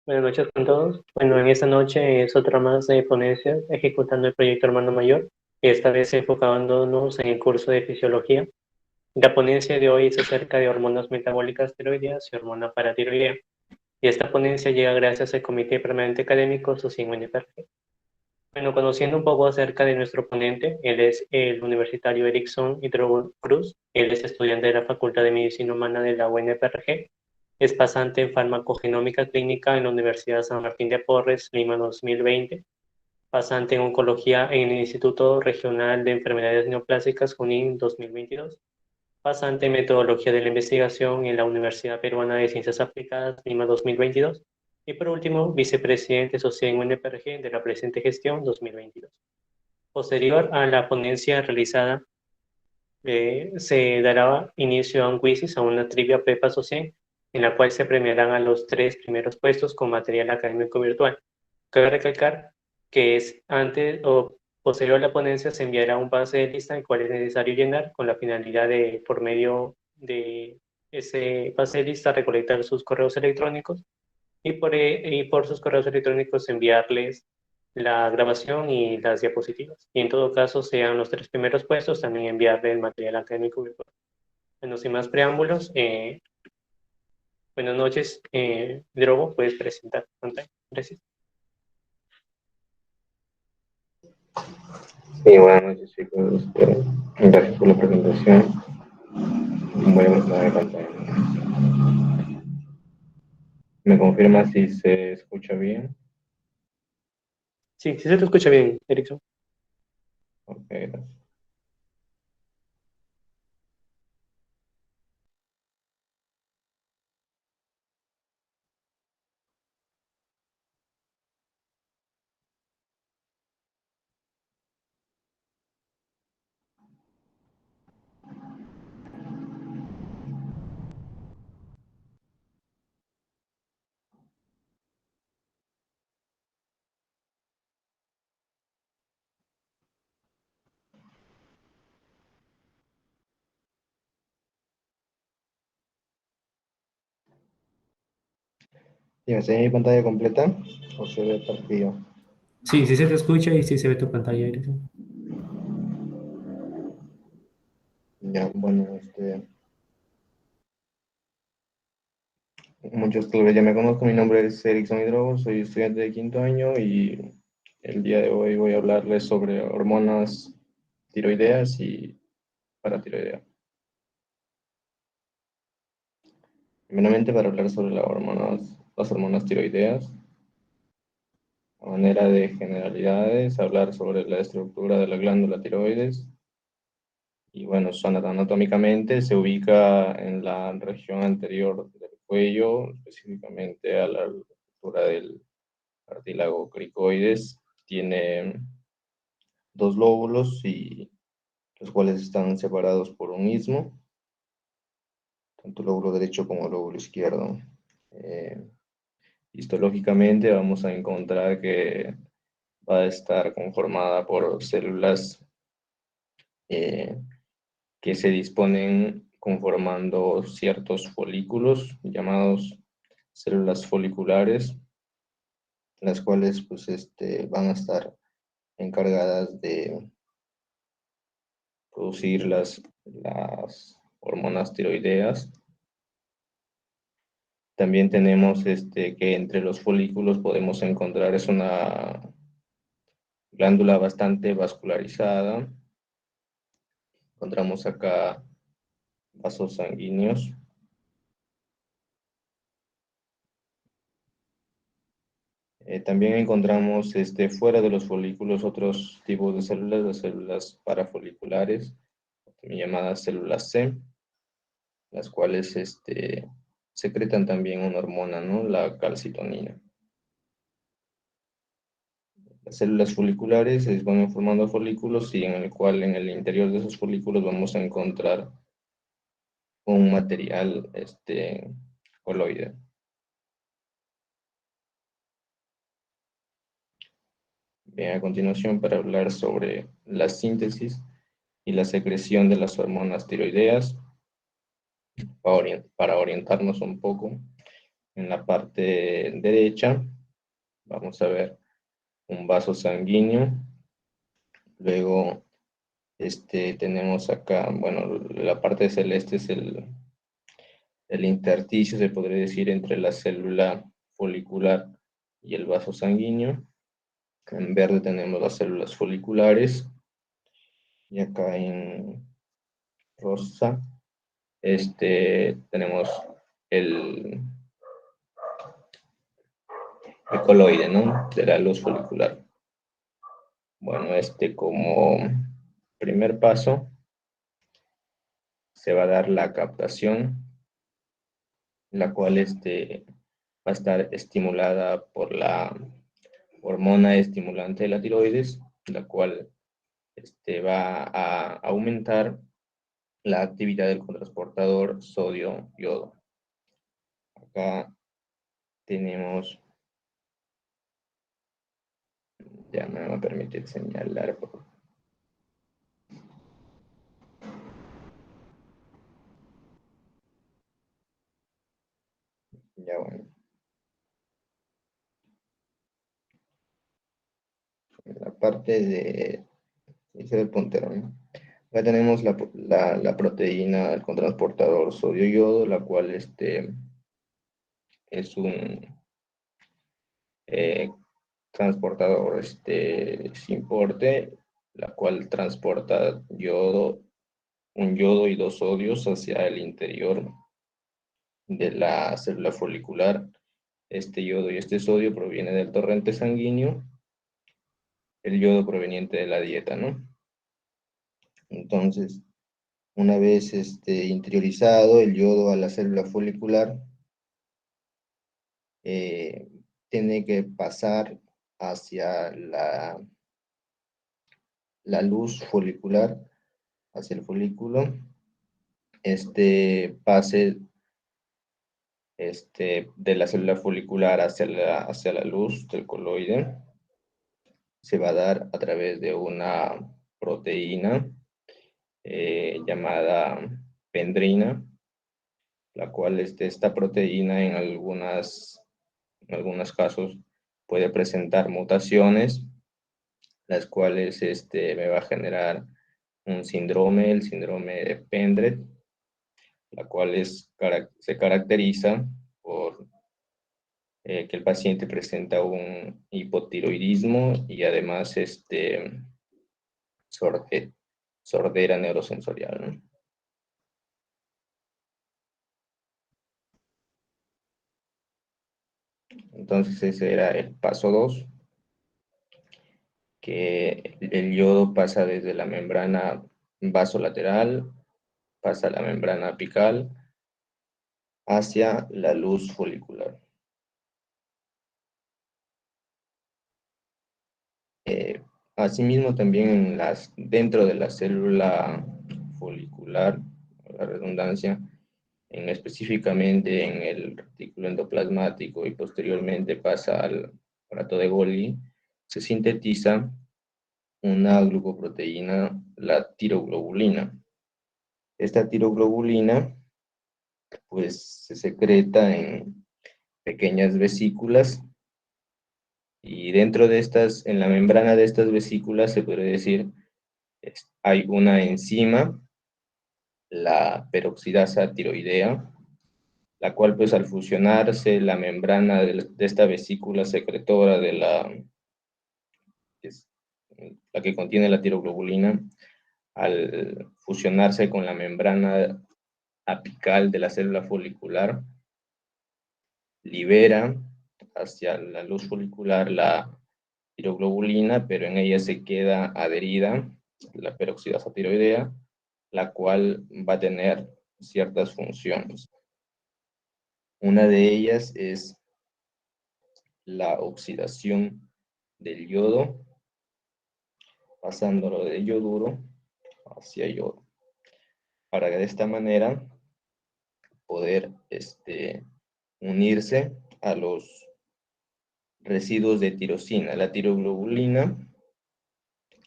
Buenas noches con todos. Bueno, en esta noche es otra más de ponencias ejecutando el proyecto Hermano Mayor, y esta vez enfocándonos en el curso de fisiología. La ponencia de hoy es acerca de hormonas metabólicas tiroideas y hormona paratiroidea. Y esta ponencia llega gracias al Comité Permanente Académico SOCIN-UNPRG. Bueno, conociendo un poco acerca de nuestro ponente, él es el universitario Erickson Hidrogo Cruz. Él es estudiante de la Facultad de Medicina Humana de la UNPRG. Es pasante en farmacogenómica clínica en la Universidad San Martín de Porres, Lima 2020. Pasante en oncología en el Instituto Regional de Enfermedades Neoplásicas Junín 2022. Pasante en metodología de la investigación en la Universidad Peruana de Ciencias Aplicadas Lima 2022. Y por último, vicepresidente social en UNPRG de la presente gestión 2022. Posterior a la ponencia realizada, se dará inicio a un quiz, a una trivia Pepa Social, en la cual se premiarán a los tres primeros puestos con material académico virtual. Cabe recalcar que es antes o posterior a la ponencia se enviará un pase de lista el cual es necesario llenar con la finalidad de, por medio de ese pase de lista, recolectar sus correos electrónicos y por sus correos electrónicos enviarles la grabación y las diapositivas. Y en todo caso, sean los tres primeros puestos, también enviarle el material académico virtual. Bueno, sin más preámbulos, buenas noches. Drogo, puedes presentar tu pantalla. Gracias. Sí, buenas noches chicos, gracias por la presentación. Voy a mostrar la pantalla. ¿Me confirma si se escucha bien? Sí, sí se te escucha bien, Erickson. Ok, gracias. ¿Ya se ve mi pantalla completa o se ve partido? Sí, sí se te escucha y sí se ve tu pantalla, Erickson. Ya, bueno, muchos tal vez ya me conozco, mi nombre es Erickson Hidrogo, soy estudiante de quinto año y el día de hoy voy a hablarles sobre hormonas tiroideas y paratiroideas. Primeramente, para hablar sobre las hormonas tiroideas, a manera de generalidades, hablar sobre la estructura de la glándula tiroides. Y bueno, anatómicamente se ubica en la región anterior del cuello, específicamente a la altura del cartílago cricoides. Tiene dos lóbulos y los cuales están separados por un istmo, tanto el lóbulo derecho como el lóbulo izquierdo. Eh, Histológicamente vamos a encontrar que va a estar conformada por células eh, que se disponen conformando ciertos folículos llamados células foliculares, las cuales pues, van a estar encargadas de producir las hormonas tiroideas. También tenemos que entre los folículos podemos encontrar, es una glándula bastante vascularizada. Encontramos acá vasos sanguíneos. También encontramos fuera de los folículos otros tipos de células, las células parafoliculares, también llamadas células C, las cuales secretan también una hormona, ¿no? La calcitonina. Las células foliculares se disponen formando folículos y en el cual en el interior de esos folículos vamos a encontrar un material coloide. Bien, a continuación, para hablar sobre la síntesis y la secreción de las hormonas tiroideas, para orientarnos un poco, En la parte derecha vamos a ver un vaso sanguíneo. Luego tenemos acá, bueno, la parte celeste es el intersticio, se podría decir, entre la célula folicular y el vaso sanguíneo. En verde tenemos las células foliculares y acá en rosa tenemos el, el coloide, ¿no? De la luz folicular. Bueno, como primer paso se va a dar la captación, la cual va a estar estimulada por la hormona estimulante de la tiroides, la cual va a aumentar la actividad del cotransportador sodio-yodo. Acá tenemos, ya me va a permitir señalar. Ya bueno, la parte de, dice el puntero, ¿no? Acá tenemos la proteína del cotransportador sodio-yodo, la cual es un transportador sin porte, la cual transporta un yodo y dos sodios hacia el interior de la célula folicular. Este yodo y este sodio proviene del torrente sanguíneo, el yodo proveniente de la dieta, ¿no? Entonces, una vez interiorizado el yodo a la célula folicular, tiene que pasar hacia la luz folicular, hacia el folículo. Este pase de la célula folicular hacia la luz del coloide se va a dar a través de una proteína llamada pendrina, la cual esta proteína en algunos casos puede presentar mutaciones, las cuales me va a generar un síndrome, el síndrome de Pendred, la cual se caracteriza por que el paciente presenta un hipotiroidismo y además sordera neurosensorial, ¿no? Entonces ese era el paso 2, que el yodo pasa desde la membrana vasolateral, pasa a la membrana apical hacia la luz folicular. Asimismo, también dentro de la célula folicular, la redundancia, específicamente en el retículo endoplasmático y posteriormente pasa al aparato de Golgi, se sintetiza una glucoproteína, la tiroglobulina. Esta tiroglobulina pues se secreta en pequeñas vesículas y dentro de estas, en la membrana de estas vesículas se puede decir, hay una enzima, la peroxidasa tiroidea, la cual pues al fusionarse la membrana de esta vesícula secretora la que contiene la tiroglobulina, al fusionarse con la membrana apical de la célula folicular, libera hacia la luz folicular la tiroglobulina, pero en ella se queda adherida la peroxidasa tiroidea, la cual va a tener ciertas funciones. Una de ellas es la oxidación del yodo, pasándolo de yoduro hacia yodo, para que de esta manera poder unirse a los residuos de tirosina. La tiroglobulina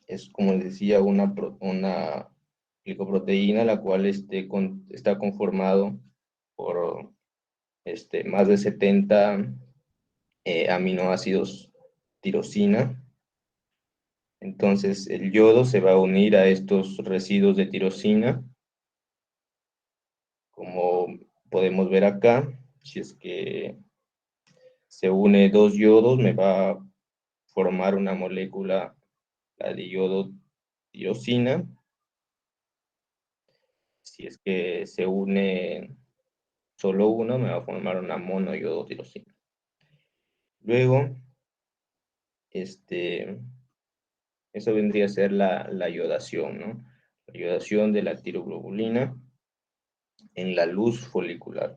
es, como les decía, una glicoproteína, la cual está conformado por más de 70 aminoácidos tirosina. Entonces el yodo se va a unir a estos residuos de tirosina, como podemos ver acá. Si es que se une dos yodos, me va a formar una molécula, la de yodo tirosina. Si es que se une solo uno, me va a formar una monoyodotirosina. Luego, eso vendría a ser la iodación, ¿no? La iodación de la tiroglobulina en la luz folicular.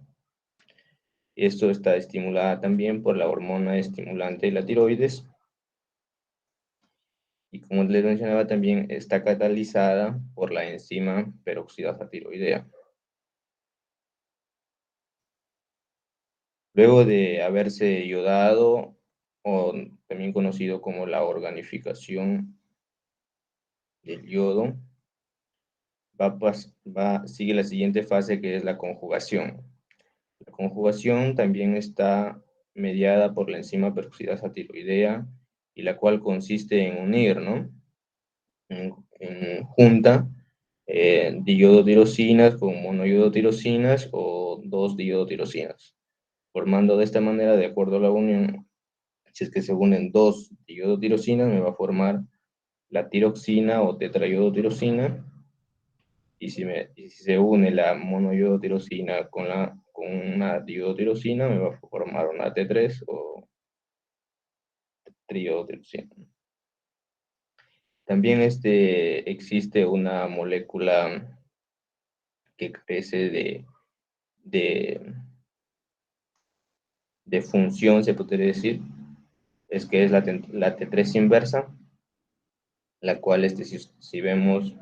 Esto está estimulada también por la hormona estimulante de la tiroides. Y como les mencionaba, también está catalizada por la enzima peroxidasa tiroidea. Luego de haberse iodado, o también conocido como la organificación del yodo, sigue la siguiente fase, que es la conjugación. La conjugación también está mediada por la enzima peroxidasa tiroidea, y la cual consiste en unir, ¿no? En junta diyodotyrosinas con monoyodotyrosinas o dos diyodotyrosinas, formando de esta manera, de acuerdo a la unión, si es que se unen dos diyodotyrosinas, me va a formar la tiroxina o tetrayodotyrosina. Y si se une la monoyodotirosina con una diodotirosina, me va a formar una T3 o triyodotirosina. También existe una molécula que carece de función, se podría decir, que es la T3 inversa, la cual, si vemos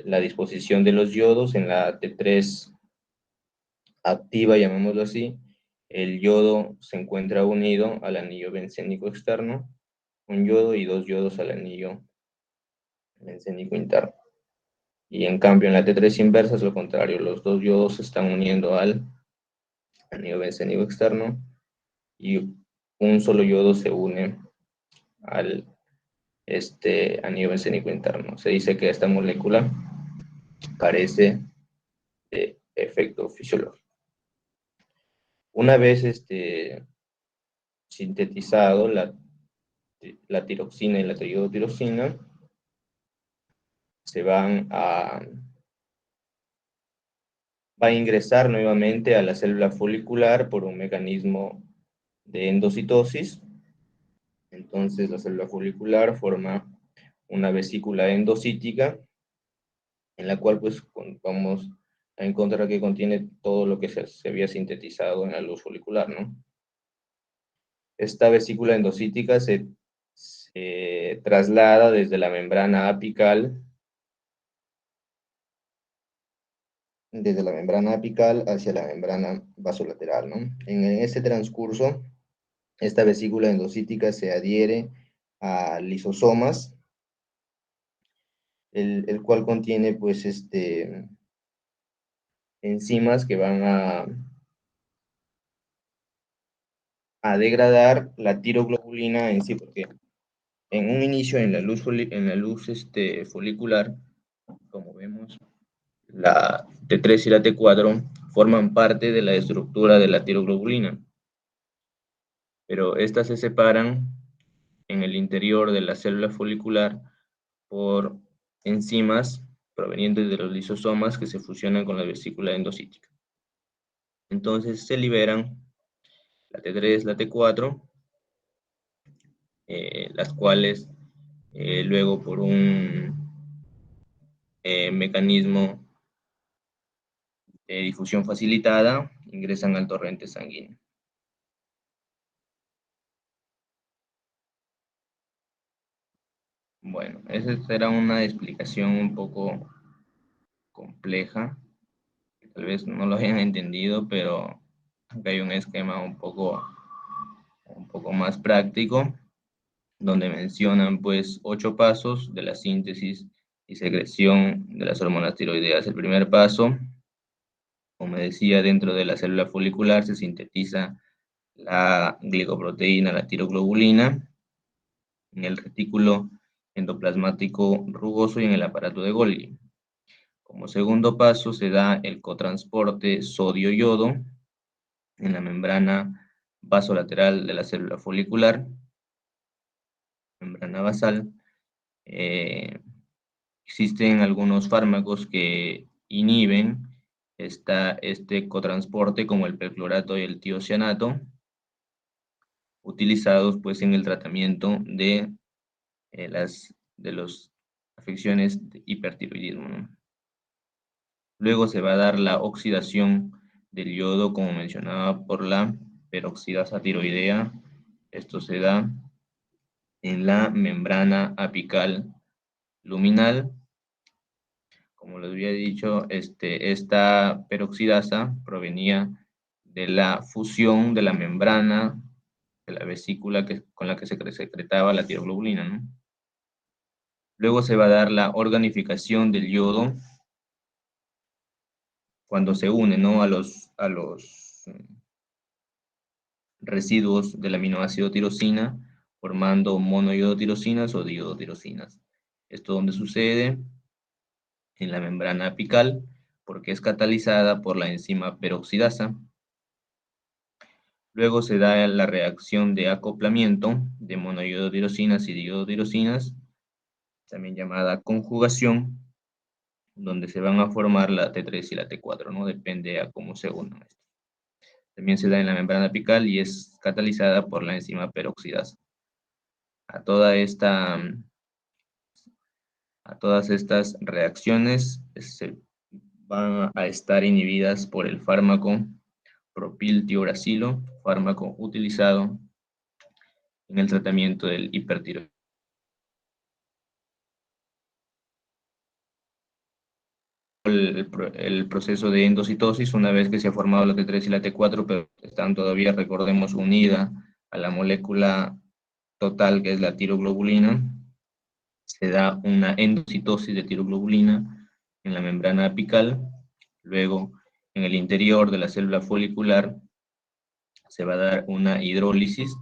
la disposición de los yodos en la T3 activa, llamémoslo así, el yodo se encuentra unido al anillo bencénico externo, un yodo y dos yodos al anillo bencénico interno. Y en cambio en la T3 inversa es lo contrario, los dos yodos se están uniendo al anillo bencénico externo y un solo yodo se une al anillo bencénico interno. Se dice que esta molécula carece de efecto fisiológico. Una vez sintetizado la tiroxina y la triiodotirosina, va a ingresar nuevamente a la célula folicular por un mecanismo de endocitosis. Entonces la célula folicular forma una vesícula endocítica, en la cual pues vamos a encontrar que contiene todo lo que se había sintetizado en la luz folicular, ¿no? Esta vesícula endocítica se traslada desde la membrana apical hacia la membrana vasolateral, ¿no? En ese transcurso, esta vesícula endocítica se adhiere a lisosomas, el cual contiene, pues, enzimas que van a degradar la tiroglobulina en sí, porque en un inicio en la luz folicular, como vemos, la T3 y la T4 forman parte de la estructura de la tiroglobulina, pero estas se separan en el interior de la célula folicular por enzimas provenientes de los lisosomas que se fusionan con la vesícula endocítica. Entonces se liberan la T3, la T4, las cuales luego por un mecanismo de difusión facilitada ingresan al torrente sanguíneo. Bueno, esa será una explicación un poco compleja, que tal vez no lo hayan entendido, pero acá hay un esquema un poco más práctico, donde mencionan pues 8 pasos de la síntesis y secreción de las hormonas tiroideas. El primer paso, Como decía, dentro de la célula folicular se sintetiza la glicoproteína, la tiroglobulina, en el retículo endoplasmático rugoso y en el aparato de Golgi. Como segundo paso se da el cotransporte sodio-yodo en la membrana vasolateral de la célula folicular, membrana basal. Existen algunos fármacos que inhiben este cotransporte, como el perclorato y el tiocianato, utilizados pues en el tratamiento de las afecciones de hipertiroidismo, ¿no? Luego se va a dar la oxidación del yodo, como mencionaba, por la peroxidasa tiroidea. Esto se da en la membrana apical luminal. Como les había dicho, esta peroxidasa provenía de la fusión de la membrana de la vesícula con la que se secretaba la tiroglobulina, ¿no? Luego se va a dar la organificación del yodo cuando se une, ¿no?, a los residuos del aminoácido tirosina, formando monoiodotirosinas o diodotirosinas. Esto donde sucede en la membrana apical, porque es catalizada por la enzima peroxidasa. Luego se da la reacción de acoplamiento de monoiodotirosinas y diodotirosinas, también llamada conjugación, donde se van a formar la T3 y la T4, ¿no? Depende a cómo se unan. También se da en la membrana apical y es catalizada por la enzima peroxidasa. A todas estas reacciones se van a estar inhibidas por el fármaco propiltiuracilo, fármaco utilizado en el tratamiento del hipertiroidismo. El proceso de endocitosis, una vez que se ha formado la T3 y la T4, pero están todavía, recordemos, unidas a la molécula total, que es la tiroglobulina, se da una endocitosis de tiroglobulina en la membrana apical. Luego, en el interior de la célula folicular, se va a dar una hidrólisis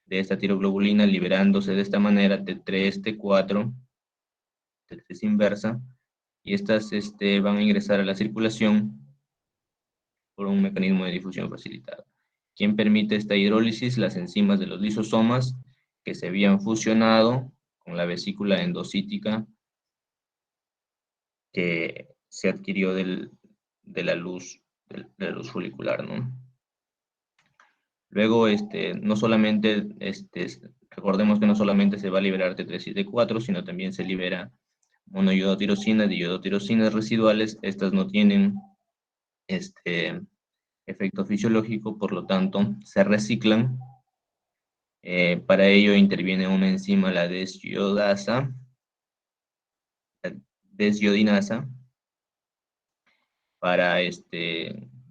de esta tiroglobulina, liberándose de esta manera T3, T4, T3 inversa, y estas van a ingresar a la circulación por un mecanismo de difusión facilitado. ¿Quién permite esta hidrólisis? Las enzimas de los lisosomas que se habían fusionado con la vesícula endocítica que se adquirió de la luz folicular, ¿no? Luego, no solamente, recordemos que no solamente se va a liberar T3 y T4, sino también se libera monoiodotirosina, diodotirosinas residuales. Estas no tienen efecto fisiológico, por lo tanto, se reciclan. Para ello interviene una enzima, la desiodinasa, para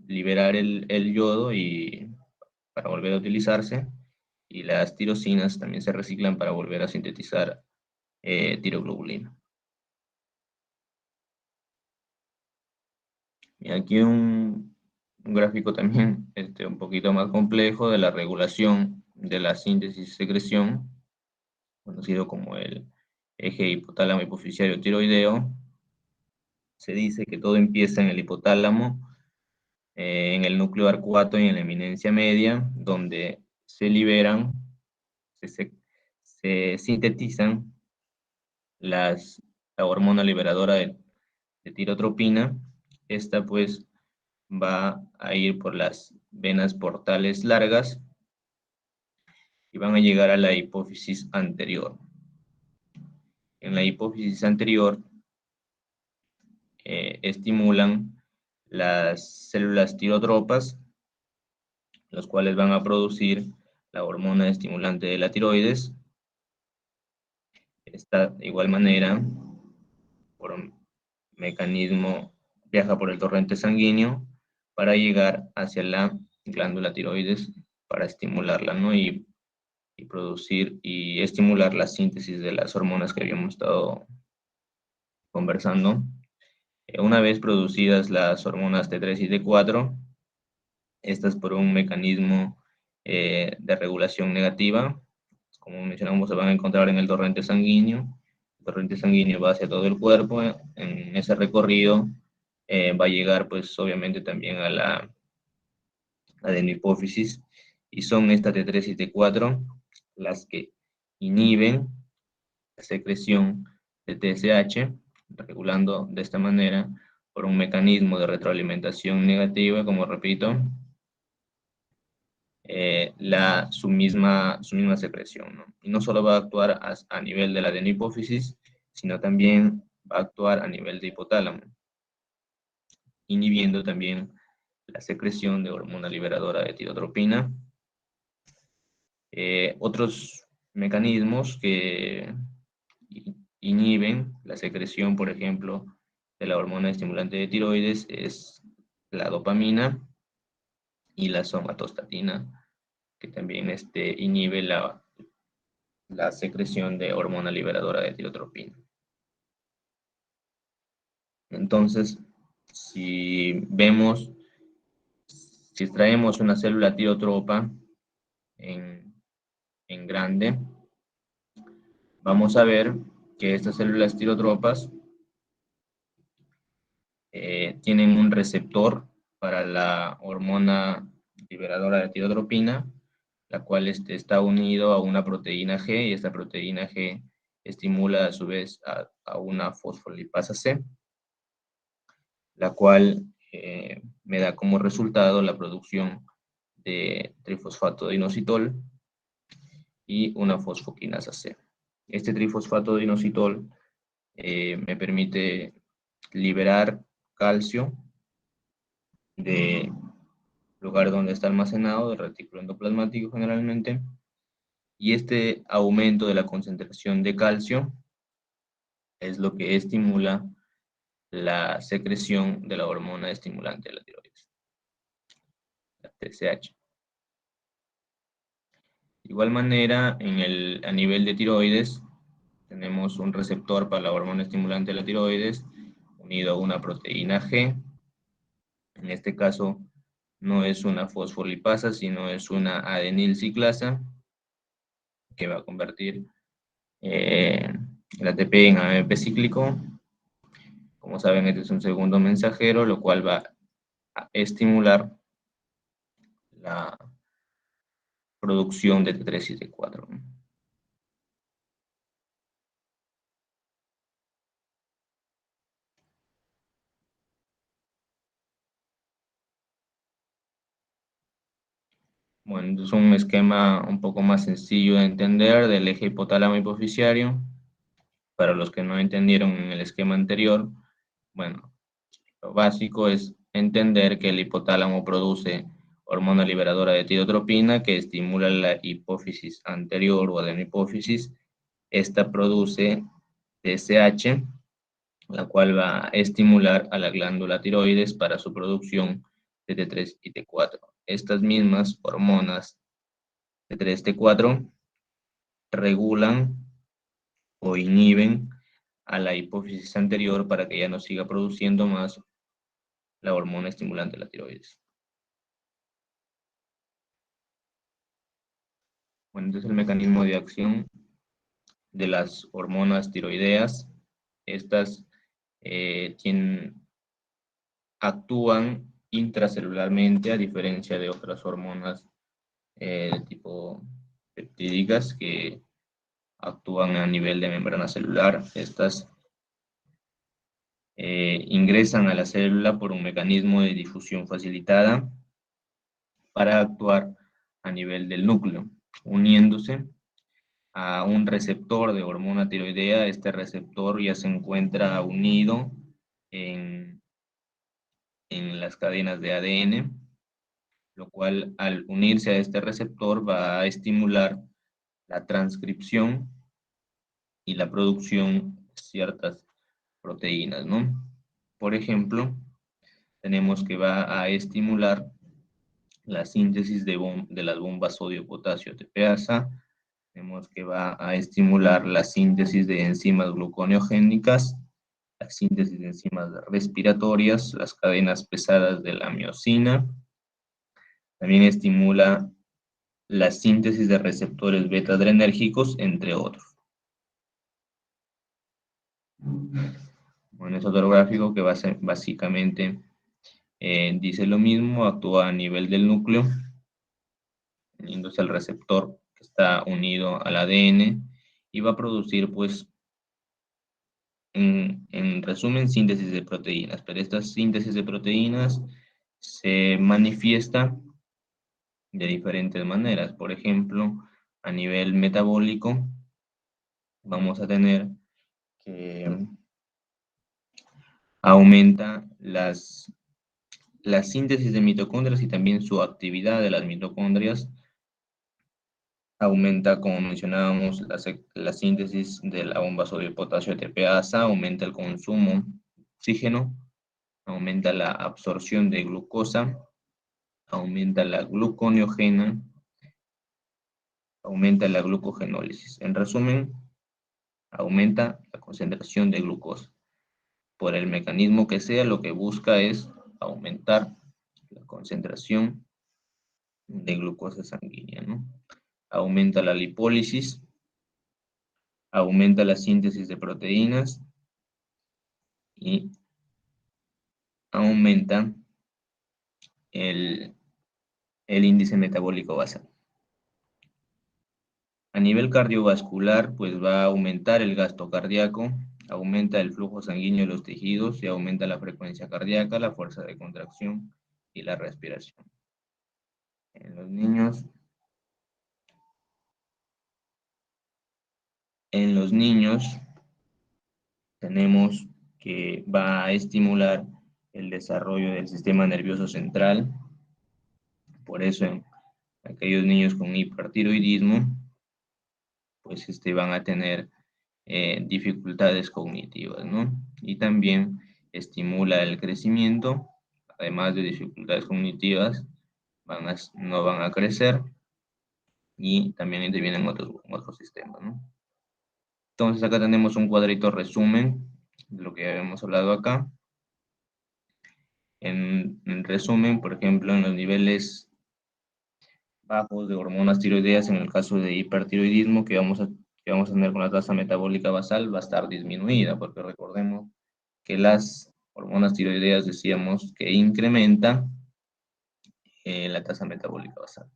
liberar el yodo y para volver a utilizarse, y las tirosinas también se reciclan para volver a sintetizar tiroglobulina. Y aquí un gráfico también un poquito más complejo de la regulación de la síntesis y secreción, conocido como el eje hipotálamo hipoficiario tiroideo. Se dice que todo empieza en el hipotálamo, en el núcleo arcuato y en la eminencia media, donde se liberan, se sintetizan la hormona liberadora de tirotropina. Esta pues va a ir por las venas portales largas y van a llegar a la hipófisis anterior. En la hipófisis anterior estimulan las células tirotropas, los cuales van a producir la hormona estimulante de la tiroides. Esta, de igual manera, por un mecanismo, viaja por el torrente sanguíneo para llegar hacia la glándula tiroides para estimularla, ¿no? Y producir y estimular la síntesis de las hormonas que habíamos estado conversando. Una vez producidas las hormonas T3 y T4, estas por un mecanismo de regulación negativa, como mencionamos, se van a encontrar en el torrente sanguíneo. El torrente sanguíneo va hacia todo el cuerpo. En ese recorrido va a llegar, pues, obviamente también a la adenohipófisis, y son estas T3 y T4 las que inhiben la secreción de TSH, regulando de esta manera por un mecanismo de retroalimentación negativa, como repito, su misma secreción, ¿no? Y no solo va a actuar a nivel de la adenohipófisis, sino también va a actuar a nivel de hipotálamo, inhibiendo también la secreción de hormona liberadora de tirotropina. Otros mecanismos que inhiben la secreción, por ejemplo, de la hormona estimulante de tiroides es la dopamina y la somatostatina, que también inhibe la secreción de hormona liberadora de tirotropina. Entonces, si extraemos una célula tirotropa en grande, vamos a ver que estas células tirotropas tienen un receptor para la hormona liberadora de tirotropina, la cual está unido a una proteína G, y esta proteína G estimula a su vez a una fosfolipasa C, la cual me da como resultado la producción de trifosfato de inositol y una fosfoquinasa C. Este trifosfato de inositol me permite liberar calcio de lugar donde está almacenado, del retículo endoplasmático generalmente, y este aumento de la concentración de calcio es lo que estimula la secreción de la hormona estimulante de la tiroides, la TSH. De igual manera, a nivel de tiroides, tenemos un receptor para la hormona estimulante de la tiroides unido a una proteína G. En este caso, no es una fosfolipasa, sino es una adenilciclasa, que va a convertir el ATP en AMP cíclico. Como saben, este es un segundo mensajero, lo cual va a estimular la producción de T3 y T4. Bueno, es un esquema un poco más sencillo de entender del eje hipotálamo hipoficiario. Para los que no entendieron en el esquema anterior, bueno, lo básico es entender que el hipotálamo produce hormona liberadora de tirotropina que estimula la hipófisis anterior o adenohipófisis. Esta produce TSH, la cual va a estimular a la glándula tiroides para su producción de T3 y T4. Estas mismas hormonas T3, T4 regulan o inhiben a la hipófisis anterior para que ya no siga produciendo más la hormona estimulante de la tiroides. Bueno, entonces el mecanismo de acción de las hormonas tiroideas, estas actúan intracelularmente a diferencia de otras hormonas de tipo peptídicas que actúan a nivel de membrana celular. Estas ingresan a la célula por un mecanismo de difusión facilitada para actuar a nivel del núcleo, uniéndose a un receptor de hormona tiroidea. Este receptor ya se encuentra unido en, en las cadenas de ADN, lo cual al unirse a este receptor va a estimular la transcripción y la producción de ciertas proteínas, ¿no? Por ejemplo, tenemos que va a estimular la síntesis de las bombas sodio-potasio ATPasa. Tenemos que va a estimular la síntesis de enzimas gluconeogénicas la síntesis de enzimas respiratorias, las cadenas pesadas de la miosina. También estimula la síntesis de receptores beta-adrenérgicos, entre otros. Bueno, es otro gráfico que básicamente dice lo mismo, actúa a nivel del núcleo, uniéndose al receptor que está unido al ADN y va a producir, pues, en resumen, síntesis de proteínas. Pero esta síntesis de proteínas se manifiesta de diferentes maneras. Por ejemplo, a nivel metabólico, vamos a tener que aumenta la síntesis de mitocondrias y también su actividad de las mitocondrias. Aumenta, como mencionábamos, la síntesis de la bomba sodio potasio ATPasa, aumenta el consumo de oxígeno, aumenta la absorción de glucosa, aumenta la gluconeogena, aumenta la glucogenólisis. En resumen, aumenta la concentración de glucosa. Por el mecanismo que sea, lo que busca es aumentar la concentración de glucosa sanguínea, ¿no? Aumenta la lipólisis, aumenta la síntesis de proteínas y aumenta el índice metabólico basal. A nivel cardiovascular, pues va a aumentar el gasto cardíaco, aumenta el flujo sanguíneo de los tejidos y aumenta la frecuencia cardíaca, la fuerza de contracción y la respiración. En los niños tenemos que va a estimular el desarrollo del sistema nervioso central. Por eso en aquellos niños con hipertiroidismo, pues van a tener dificultades cognitivas, ¿no? Y también estimula el crecimiento, además de dificultades cognitivas, no van a crecer y también intervienen otros sistemas, ¿no? Entonces acá tenemos un cuadrito resumen de lo que habíamos hablado acá. En resumen, por ejemplo, en los niveles bajos de hormonas tiroideas, en el caso de hipertiroidismo, que vamos a tener con la tasa metabólica basal, va a estar disminuida, porque recordemos que las hormonas tiroideas decíamos que incrementa la tasa metabólica basal.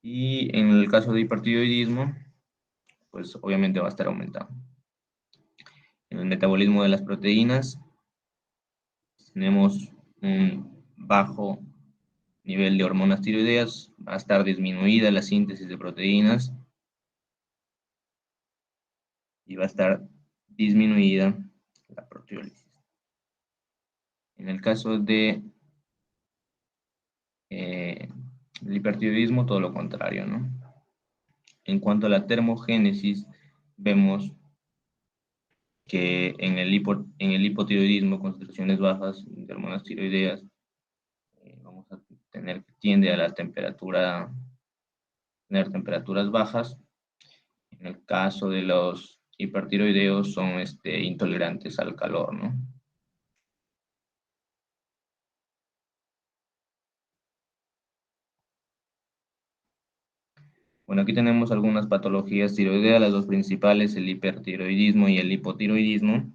Y en el caso de hipertiroidismo, pues obviamente va a estar aumentando. En el metabolismo de las proteínas, tenemos un bajo nivel de hormonas tiroideas, va a estar disminuida la síntesis de proteínas y va a estar disminuida la proteólisis. En el caso de el hipertiroidismo, todo lo contrario, ¿no? En cuanto a la termogénesis, vemos que en el hipotiroidismo, concentraciones bajas de hormonas tiroideas, vamos a tiende a la tener temperaturas bajas. En el caso de los hipertiroideos son intolerantes al calor, ¿no? Bueno, aquí tenemos algunas patologías tiroideas, las dos principales, el hipertiroidismo y el hipotiroidismo.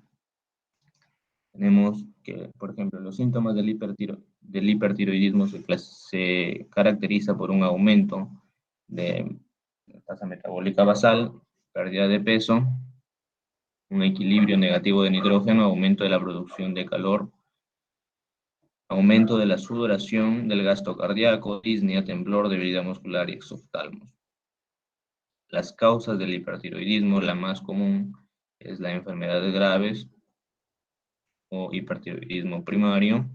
Tenemos que, por ejemplo, los síntomas del hipertiroidismo se caracteriza por un aumento de la tasa metabólica basal, pérdida de peso, un equilibrio negativo de nitrógeno, aumento de la producción de calor, aumento de la sudoración, del gasto cardíaco, disnea, temblor, debilidad muscular y exoftalmos. Las causas del hipertiroidismo, la más común es la enfermedades graves o hipertiroidismo primario,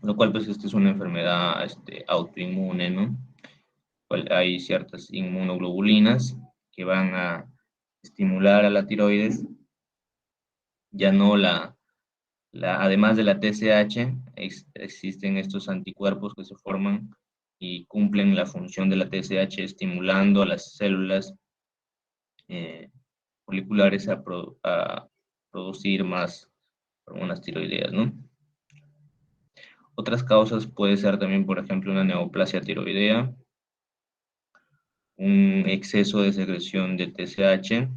lo cual pues es una enfermedad autoinmune, ¿no? Hay ciertas inmunoglobulinas que van a estimular a la tiroides, ya no además de la TSH, existen estos anticuerpos que se forman y cumplen la función de la TSH estimulando a las células foliculares a producir más hormonas tiroideas, ¿no? Otras causas puede ser también, por ejemplo, una neoplasia tiroidea, un exceso de secreción de TSH,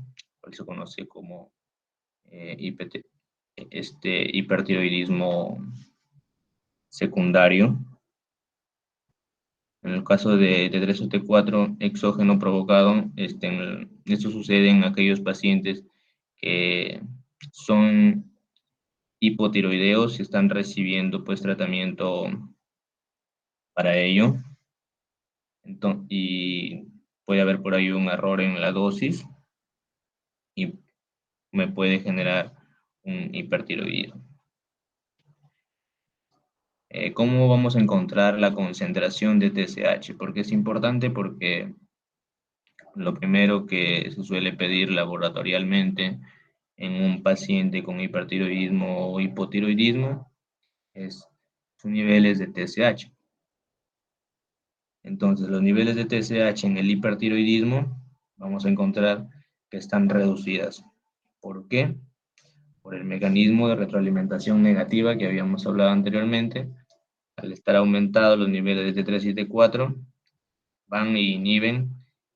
cual se conoce como hipertiroidismo secundario. En el caso de T3 o T4 exógeno provocado, esto sucede en aquellos pacientes que son hipotiroideos y están recibiendo pues tratamiento para ello. Y puede haber por ahí un error en la dosis y me puede generar un hipertiroidismo. ¿Cómo vamos a encontrar la concentración de TSH? Porque es importante, porque lo primero que se suele pedir laboratorialmente en un paciente con hipertiroidismo o hipotiroidismo es sus niveles de TSH. Entonces, los niveles de TSH en el hipertiroidismo vamos a encontrar que están reducidas. ¿Por qué? Por el mecanismo de retroalimentación negativa que habíamos hablado anteriormente. Al estar aumentados los niveles de T3 y T4, van e inhiben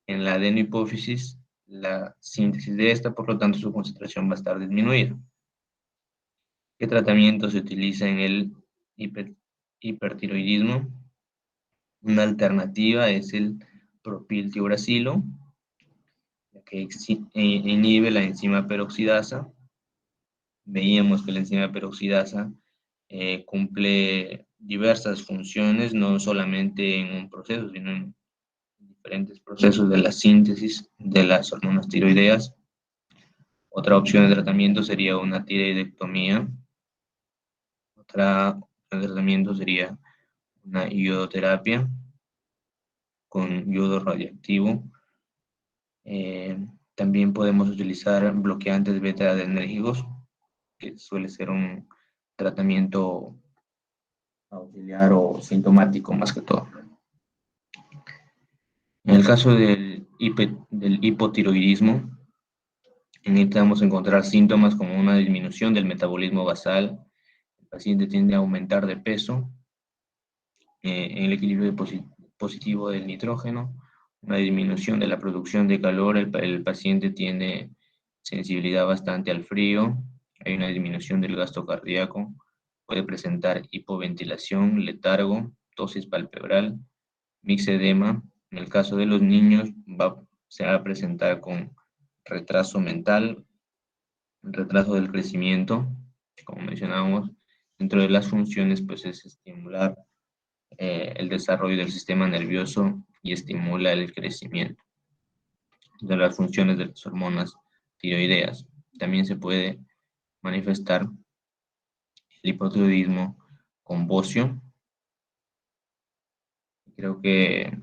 en la adenohipófisis la síntesis de esta, por lo tanto su concentración va a estar disminuida. ¿Qué tratamiento se utiliza en el hipertiroidismo? Una alternativa es el propiltiuracilo, que inhibe la enzima peroxidasa. Veíamos que la enzima peroxidasa cumple diversas funciones, no solamente en un proceso, sino en diferentes procesos de la síntesis de las hormonas tiroideas. Otra opción de tratamiento sería una tiroidectomía. Otra opción de tratamiento sería una iodoterapia con yodo radioactivo. También podemos utilizar bloqueantes beta-adrenérgicos, que suele ser un tratamiento auxiliar o sintomático más que todo. En el caso del hipotiroidismo, necesitamos encontrar síntomas como una disminución del metabolismo basal. El paciente tiende a aumentar de peso, en el equilibrio positivo del nitrógeno, una disminución de la producción de calor, el paciente tiene sensibilidad bastante al frío, hay una disminución del gasto cardíaco, puede presentar hipoventilación, letargo, tosis palpebral, mixedema. En el caso de los niños se va a presentar con retraso mental, retraso del crecimiento, como mencionábamos. Dentro de las funciones pues es estimular el desarrollo del sistema nervioso y estimula el crecimiento de las funciones de las hormonas tiroideas. También se puede manifestar el hipotiroidismo con bocio. Creo que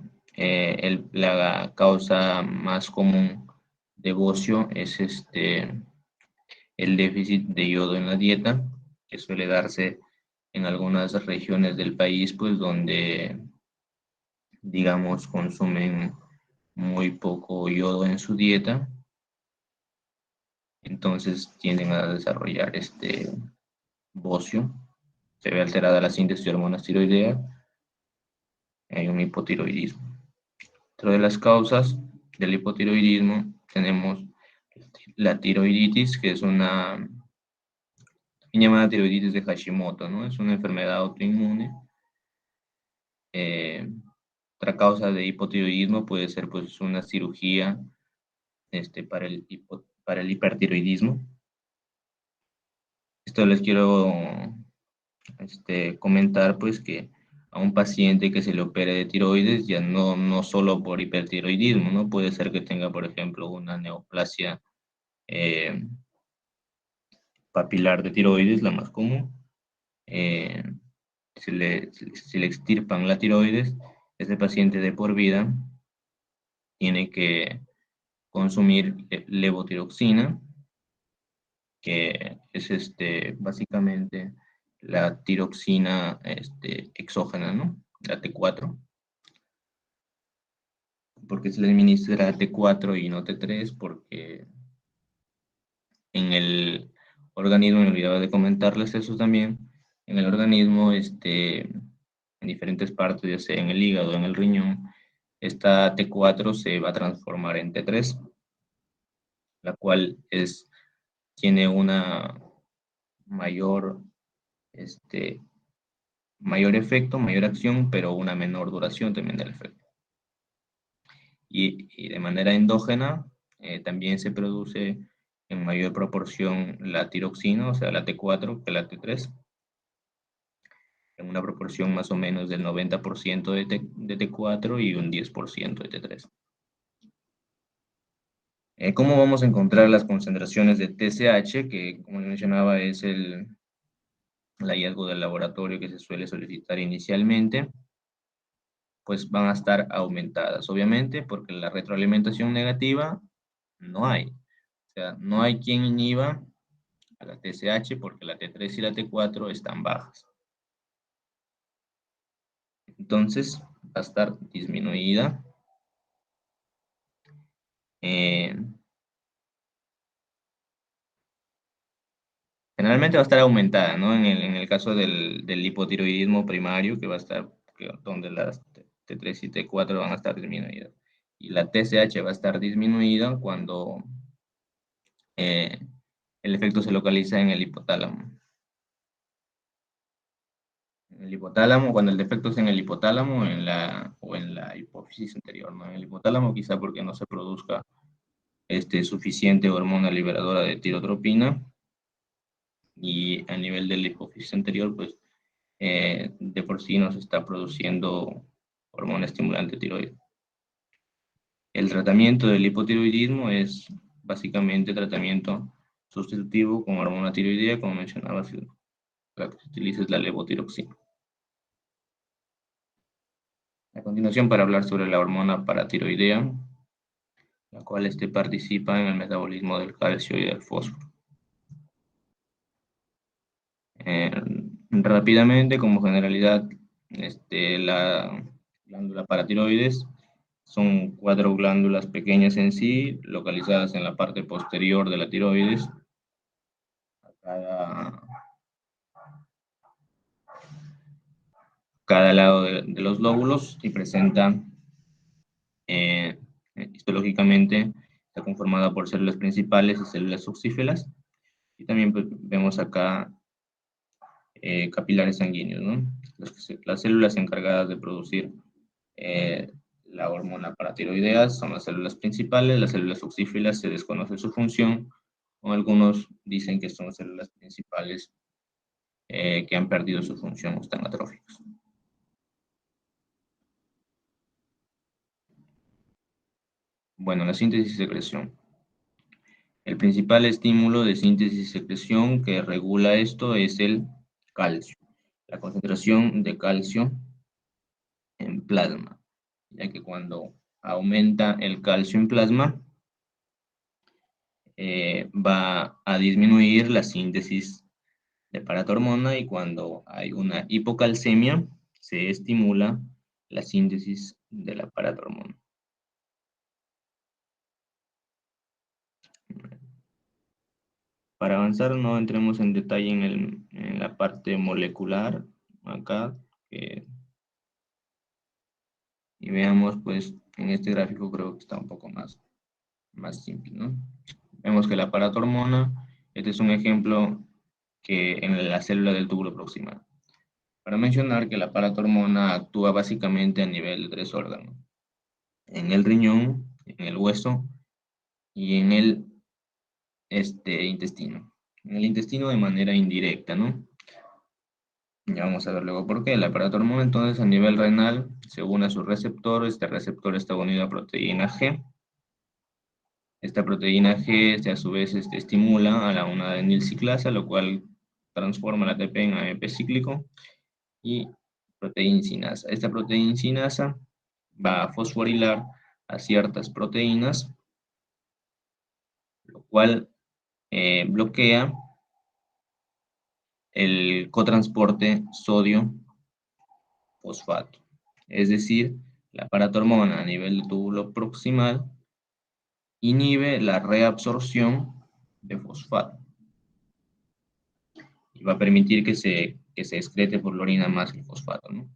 la causa más común de bocio es el déficit de yodo en la dieta, que suele darse en algunas regiones del país, pues donde, digamos, consumen muy poco yodo en su dieta, entonces tienden a desarrollar este bocio, se ve alterada la síntesis de hormonas tiroideas, hay un hipotiroidismo. Dentro de las causas del hipotiroidismo tenemos la tiroiditis, que es una llamada tiroiditis de Hashimoto, ¿no? Es una enfermedad autoinmune. Otra causa de hipotiroidismo puede ser pues una cirugía para el hipertiroidismo. Esto les quiero comentar pues que a un paciente que se le opere de tiroides, ya no solo por hipertiroidismo, ¿no? Puede ser que tenga, por ejemplo, una neoplasia eh, papilar de tiroides, la más común. Eh, se le extirpan la tiroides, este paciente de por vida tiene que consumir levotiroxina, que es básicamente la tiroxina exógena, ¿no? La T4. Porque se le administra T4 y no T3, porque En el organismo, me olvidaba de comentarles eso también, en el organismo, en diferentes partes, ya sea en el hígado, en el riñón, esta T4 se va a transformar en T3, la cual tiene una mayor, este, mayor efecto, mayor acción, pero una menor duración también del efecto. Y de manera endógena también se produce en mayor proporción la tiroxina, o sea, la T4 que la T3, en una proporción más o menos del 90% de T4 y un 10% de T3. ¿Cómo vamos a encontrar las concentraciones de TSH, que como mencionaba es el hallazgo del laboratorio que se suele solicitar inicialmente? Pues van a estar aumentadas, obviamente, porque la retroalimentación negativa no hay. O sea, no hay quien inhiba a la TSH porque la T3 y la T4 están bajas. Entonces, va a estar disminuida. Eh, Generalmente va a estar aumentada, ¿no? En el caso del hipotiroidismo primario, que va a estar, donde las T3 y T4 van a estar disminuidas. Y la TSH va a estar disminuida cuando eh, el efecto se localiza en el hipotálamo. En el hipotálamo, cuando el defecto es en el hipotálamo o en la hipófisis anterior, ¿no? En el hipotálamo quizá porque no se produzca suficiente hormona liberadora de tirotropina, y a nivel de la hipófisis anterior, pues de por sí no se está produciendo hormona estimulante tiroides. El tratamiento del hipotiroidismo es básicamente tratamiento sustitutivo con hormona tiroidea, como mencionaba, la que se utiliza es la levotiroxina. A continuación, para hablar sobre la hormona paratiroidea, la cual participa en el metabolismo del calcio y del fósforo. Eh, Rápidamente, como generalidad, la glándula paratiroides son 4 glándulas pequeñas en sí, localizadas en la parte posterior de la tiroides, a cada lado de los lóbulos, y presenta, eh, histológicamente, está conformada por células principales y células oxígelas, y también pues, vemos acá capilares sanguíneos, ¿no? Las células encargadas de producir la hormona paratiroidea son las células principales. Las células oxígelas se desconoce su función, o algunos dicen que son células principales que han perdido su función o están atróficas. Bueno, la síntesis y secreción. El principal estímulo de síntesis y secreción que regula esto es el calcio. La concentración de calcio en plasma, ya que cuando aumenta el calcio en plasma, va a disminuir la síntesis de paratormona, y cuando hay una hipocalcemia, se estimula la síntesis de la paratormona. Para avanzar, no entremos en detalle en la parte molecular acá, y veamos, pues, en este gráfico creo que está un poco más simple, ¿no? Vemos que la paratormona, este es un ejemplo que en la célula del túbulo proximal. Para mencionar que la paratormona actúa básicamente a nivel de 3 órganos: en el riñón, en el hueso y en el intestino. En el intestino de manera indirecta, ¿no? Ya vamos a ver luego por qué. La paratormona, entonces, a nivel renal se une a su receptor. Este receptor está unido a proteína G. Esta proteína G, a su vez, estimula a la 1-adenilciclasa, lo cual transforma la ATP en AMP cíclico y proteincinasa. Esta proteincinasa va a fosforilar a ciertas proteínas, lo cual bloquea el cotransporte sodio-fosfato. Es decir, la paratormona a nivel del túbulo proximal inhibe la reabsorción de fosfato. Y va a permitir que se excrete por la orina más el fosfato, ¿no?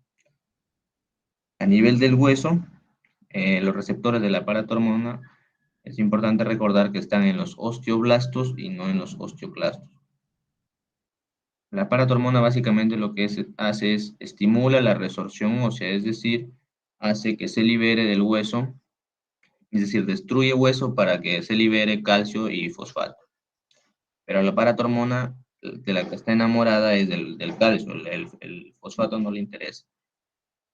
A nivel del hueso, los receptores de la paratormona, es importante recordar que están en los osteoblastos y no en los osteoclastos. La paratormona básicamente lo que hace es estimula la resorción ósea, es decir, hace que se libere del hueso, es decir, destruye hueso para que se libere calcio y fosfato. Pero la paratormona de la que está enamorada es del calcio, el fosfato no le interesa.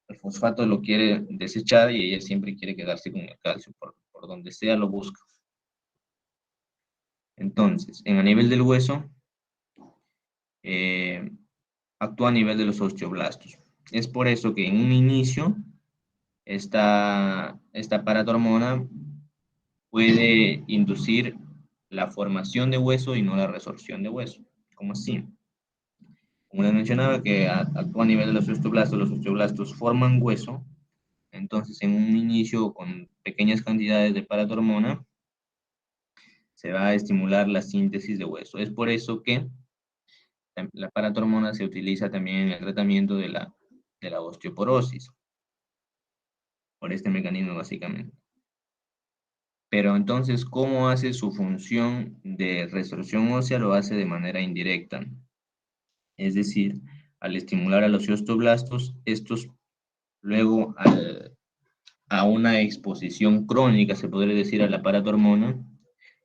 El fosfato lo quiere desechar y ella siempre quiere quedarse con el calcio, por donde sea lo busca. Entonces, a nivel del hueso, eh, actúa a nivel de los osteoblastos. Es por eso que en un inicio, esta paratormona puede inducir la formación de hueso y no la resorción de hueso. ¿Cómo así? Como les mencionaba, que actúa a nivel de los osteoblastos forman hueso, entonces en un inicio con pequeñas cantidades de paratormona se va a estimular la síntesis de hueso. Es por eso que la paratormona se utiliza también en el tratamiento de la osteoporosis, por este mecanismo básicamente. Pero entonces, ¿cómo hace su función de resorción ósea? Lo hace de manera indirecta. Es decir, al estimular a los osteoblastos, estos luego a una exposición crónica, se podría decir, a la paratormona,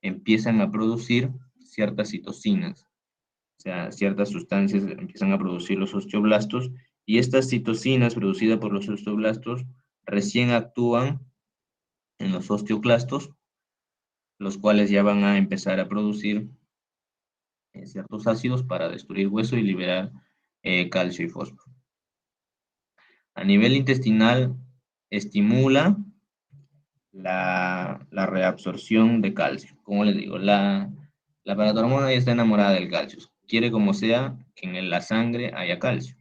empiezan a producir ciertas citocinas, o sea, ciertas sustancias empiezan a producir los osteoblastos, y estas citocinas producidas por los osteoblastos recién actúan en los osteoclastos, los cuales ya van a empezar a producir ciertos ácidos para destruir hueso y liberar calcio y fósforo. A nivel intestinal, estimula la reabsorción de calcio. Como les digo, la paratormona ya está enamorada del calcio. Quiere como sea que en la sangre haya calcio.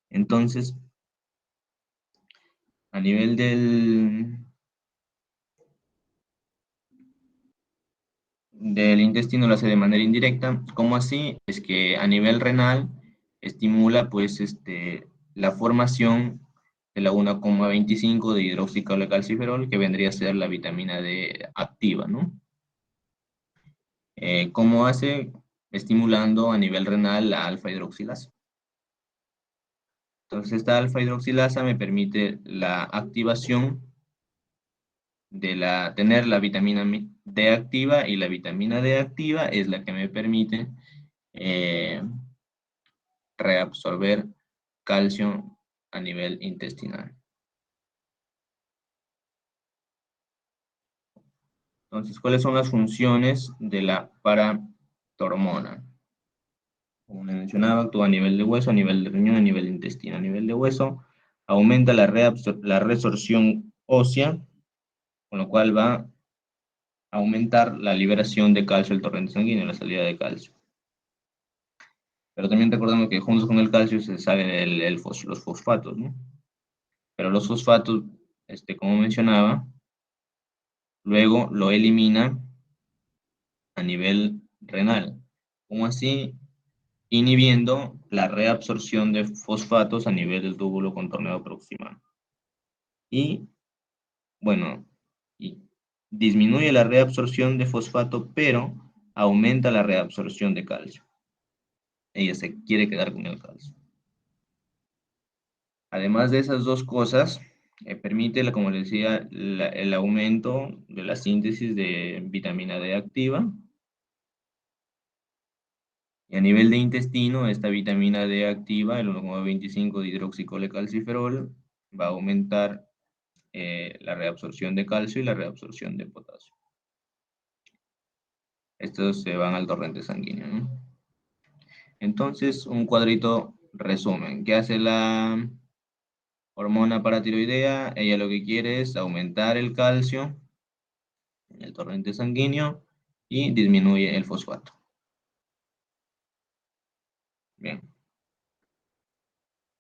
Entonces, a nivel del intestino lo hace de manera indirecta. ¿Cómo así? Es que a nivel renal estimula pues la formación de la 1,25 de hidroxicalciferol, que vendría a ser la vitamina D activa, ¿no? ¿Cómo hace? Estimulando a nivel renal la alfa hidroxilasa. Entonces, esta alfa hidroxilasa me permite la activación tener la vitamina D activa, y la vitamina D activa es la que me permite eh, reabsorber calcio a nivel intestinal. Entonces, ¿cuáles son las funciones de la paratormona? Como les mencionaba, actúa a nivel de hueso, a nivel de riñón, a nivel de intestino. A nivel de hueso, aumenta la resorción ósea, con lo cual va a aumentar la liberación de calcio al torrente sanguíneo, la salida de calcio. Pero también recordemos que juntos con el calcio se salen los fosfatos, ¿no? Pero los fosfatos, como mencionaba, luego lo elimina a nivel renal. ¿Cómo así? Inhibiendo la reabsorción de fosfatos a nivel del túbulo contorneado proximal. Y, bueno, y disminuye la reabsorción de fosfato, pero aumenta la reabsorción de calcio. Ella se quiere quedar con el calcio. Además de esas dos cosas, permite, como les decía, el aumento de la síntesis de vitamina D activa. Y a nivel de intestino, esta vitamina D activa, el 1,25 de hidroxicolecalciferol, va a aumentar la reabsorción de calcio y la reabsorción de potasio. Estos se van al torrente sanguíneo, ¿no? Entonces, un cuadrito resumen. ¿Qué hace la hormona paratiroidea? Ella lo que quiere es aumentar el calcio en el torrente sanguíneo y disminuye el fosfato. Bien.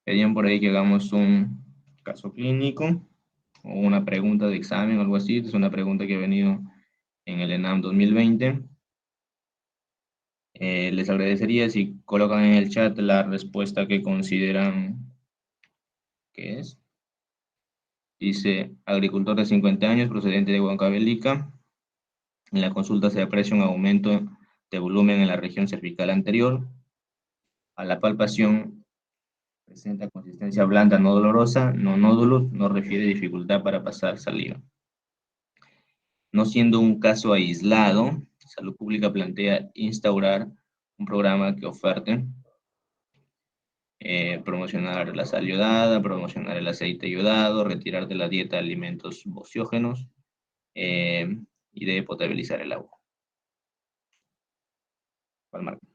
Pedían por ahí que hagamos un caso clínico o una pregunta de examen o algo así. Es una pregunta que he venido en el ENAM 2020. Les agradecería si colocan en el chat la respuesta que consideran que es. Dice, agricultor de 50 años, procedente de Huancavelica. En la consulta se aprecia un aumento de volumen en la región cervical anterior. A la palpación presenta consistencia blanda no dolorosa, no nódulos, no refiere dificultad para pasar saliva. No siendo un caso aislado, Salud Pública plantea instaurar un programa que oferte promocionar la sal iodada, promocionar el aceite iodado, retirar de la dieta alimentos bociógenos y de potabilizar el agua. ¿Cuál marca?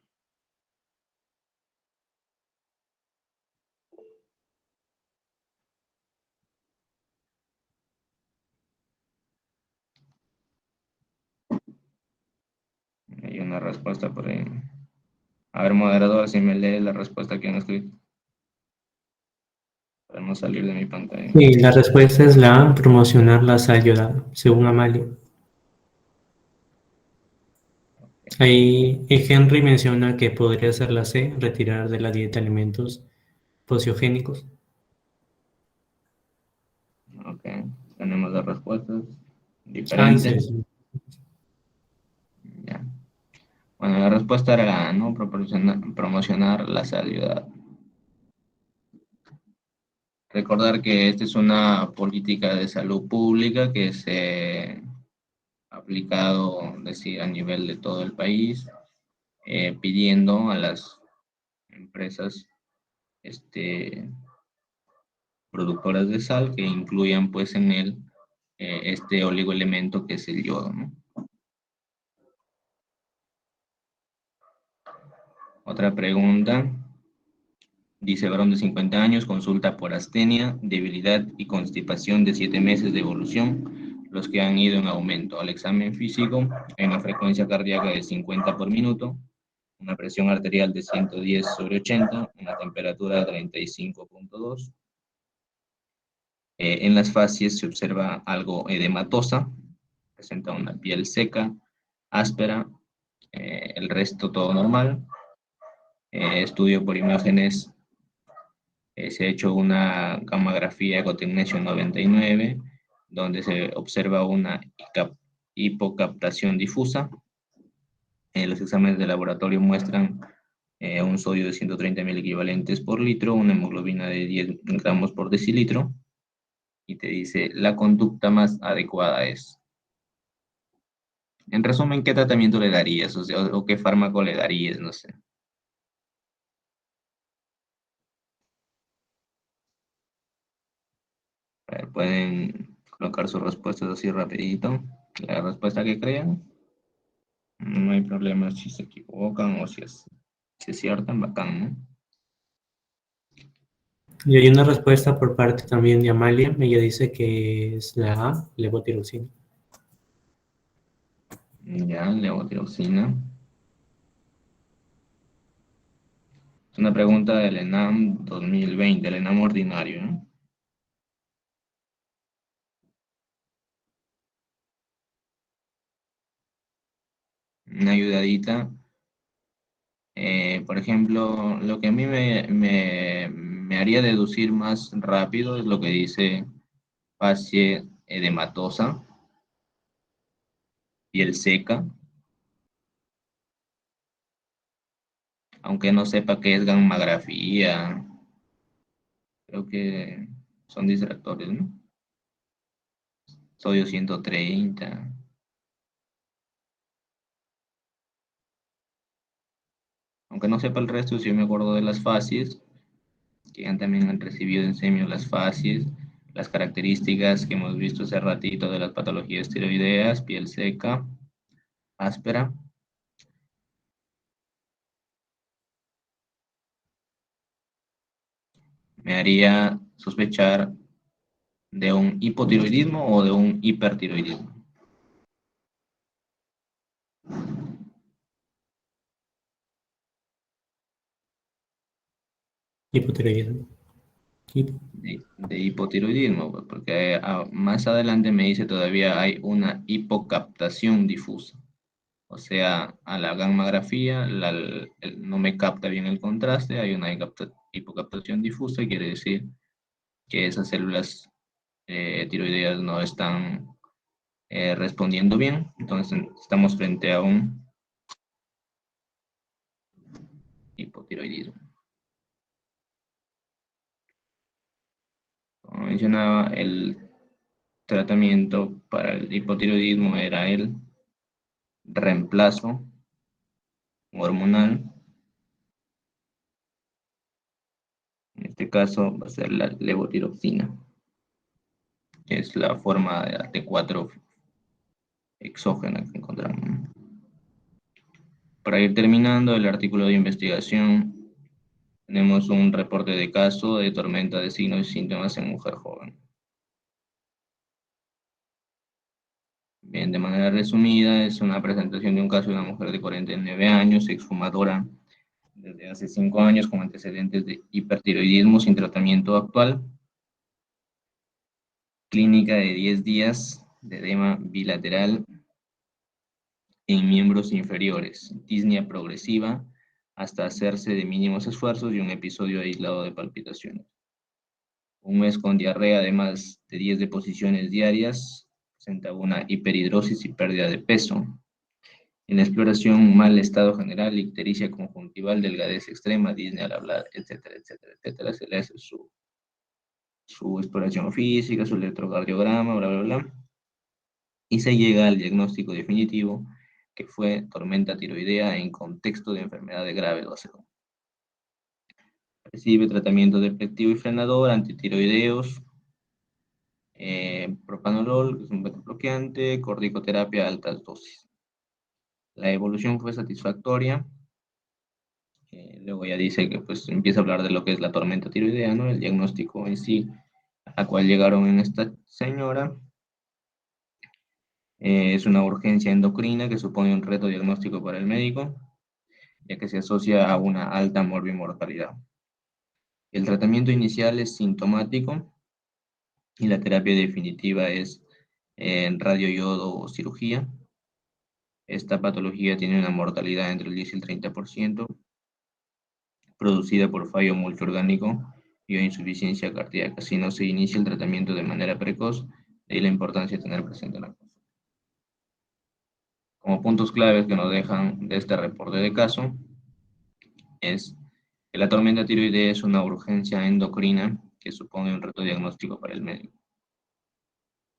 Hay una respuesta por ahí. A ver, moderador, si me lee la respuesta que han escrito. Para no salir de mi pantalla. Y la respuesta es la A, promocionar la sal iodada, según Amalia. Ahí Henry menciona que podría ser la C, retirar de la dieta alimentos posiogénicos. Ok, tenemos las respuestas Ay, sí, diferentes. sí. Ya. Bueno, la respuesta era la A, ¿no? Promocionar la salud. Recordar que esta es una política de salud pública que se ha aplicado, decir, a nivel de todo el país, pidiendo a las empresas productoras de sal que incluyan pues en él este oligoelemento que es el yodo, ¿no? Otra pregunta. Dice varón de 50 años, consulta por astenia, debilidad y constipación de 7 meses de evolución, los que han ido en aumento. Al examen físico, hay una frecuencia cardíaca de 50 por minuto, una presión arterial de 110/80, una temperatura de 35,2. En las facies se observa algo edematosa, presenta una piel seca, áspera, el resto todo normal. Estudio por imágenes, se ha hecho una gammagrafía ecotecnesio 99, donde se observa una hipocaptación difusa. Los exámenes de laboratorio muestran un sodio de 130.000 equivalentes por litro, una hemoglobina de 10 gramos por decilitro, y te dice la conducta más adecuada es. En resumen, ¿qué tratamiento le darías? O sea, o qué fármaco le darías, no sé. A ver, pueden colocar sus respuestas así rapidito. La respuesta que crean. No hay problema si se equivocan o si aciertan, bacán, ¿no? Y hay una respuesta por parte también de Amalia. Ella dice que es la A, levotiroxina. Ya, levotiroxina. Es una pregunta del ENAM 2020, el ENAM ordinario, ¿no? Una ayudadita. Por ejemplo, lo que a mí me haría deducir más rápido es lo que dice facie edematosa, piel seca, aunque no sepa qué es gammagrafía, creo que son distractores, ¿no? Sodio 130. Aunque no sepa el resto, sí me acuerdo de las facies, que también han recibido en semio las facies, las características que hemos visto hace ratito de las patologías tiroideas, piel seca, áspera. Me haría sospechar de un hipotiroidismo o de un hipertiroidismo. Hipotiroidismo. de hipotiroidismo, pues, porque más adelante me dice todavía hay una hipocaptación difusa. O sea, a la gammagrafía no me capta bien el contraste, hay una hipocaptación difusa, quiere decir que esas células tiroideas no están respondiendo bien. Entonces, estamos frente a un hipotiroidismo. Como mencionaba, el tratamiento para el hipotiroidismo era el reemplazo hormonal. En este caso va a ser la levotiroxina, que es la forma de la T4 exógena que encontramos, ¿no? Para ir terminando el artículo de investigación, tenemos un reporte de caso de tormenta de signos y síntomas en mujer joven. Bien, de manera resumida, es una presentación de un caso de una mujer de 49 años, exfumadora desde hace 5 años, con antecedentes de hipertiroidismo sin tratamiento actual, clínica de 10 días de edema bilateral en miembros inferiores, disnea progresiva hasta hacerse de mínimos esfuerzos y un episodio aislado de palpitaciones. Un mes con diarrea, además de 10 deposiciones diarias, presenta una hiperhidrosis y pérdida de peso. En la exploración, mal estado general, ictericia conjuntival, delgadez extrema, disnea al hablar, etcétera, etcétera, etcétera. Se le hace su exploración física, su electrocardiograma, bla, bla, bla. Y se llega al diagnóstico definitivo, que fue tormenta tiroidea en contexto de enfermedad de grave dosis. Recibe tratamiento depresivo y frenador, antitiroideos, propanolol, que es un beta bloqueante, corticoterapia a altas dosis. La evolución fue satisfactoria. Luego ya dice que pues empieza a hablar de lo que es la tormenta tiroidea, ¿no? El diagnóstico en sí, a la cual llegaron en esta señora. Es una urgencia endocrina que supone un reto diagnóstico para el médico, ya que se asocia a una alta morbimortalidad. El tratamiento inicial es sintomático y la terapia definitiva es radioyodo o cirugía. Esta patología tiene una mortalidad entre el 10 y el 30%, producida por fallo multiorgánico y o insuficiencia cardíaca. Si no se inicia el tratamiento de manera precoz, de ahí la importancia de tener presente la consulta. Como puntos claves que nos dejan de este reporte de caso, es que la tormenta tiroidea es una urgencia endocrina que supone un reto diagnóstico para el médico.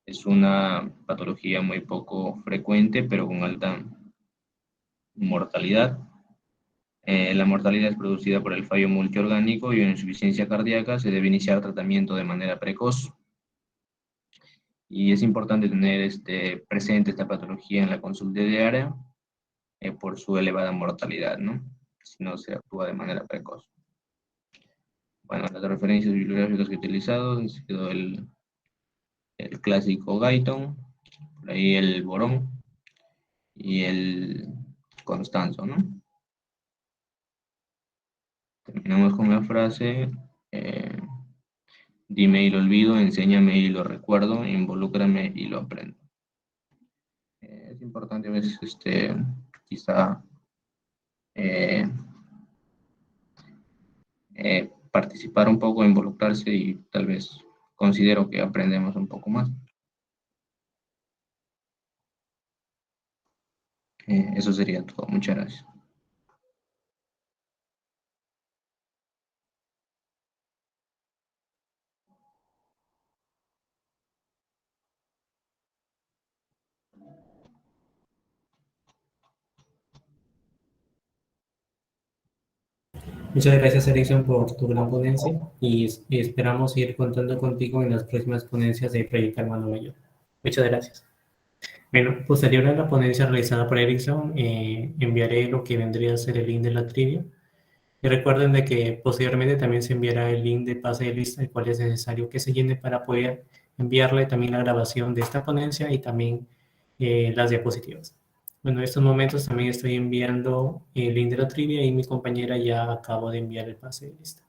Es una patología muy poco frecuente, pero con alta mortalidad. La mortalidad es producida por el fallo multiorgánico y una insuficiencia cardíaca. Se debe iniciar tratamiento de manera precoz. Y es importante tener presente esta patología en la consulta diaria por su elevada mortalidad, ¿no? Si no se actúa de manera precoz. Bueno, las referencias bibliográficas que he utilizado han sido el clásico Guyton, por ahí el Borón y el Constanzo, ¿no? Terminamos con la frase, dime y lo olvido, enséñame y lo recuerdo, involúcrame y lo aprendo. Es importante a veces, quizá, participar un poco, involucrarse y tal vez considero que aprendemos un poco más. Eso sería todo. Muchas gracias. Muchas gracias, Erickson, por tu gran ponencia y esperamos seguir contando contigo en las próximas ponencias de Proyecto Hermano Mayor. Muchas gracias. Bueno, posterior a la ponencia realizada por Erickson, enviaré lo que vendría a ser el link de la trivia. Y recuerden de que posteriormente también se enviará el link de pase de lista, el cual es necesario que se llene para poder enviarle también la grabación de esta ponencia y también las diapositivas. Bueno, en estos momentos también estoy enviando el link de la trivia y mi compañera ya acabo de enviar el pase de lista.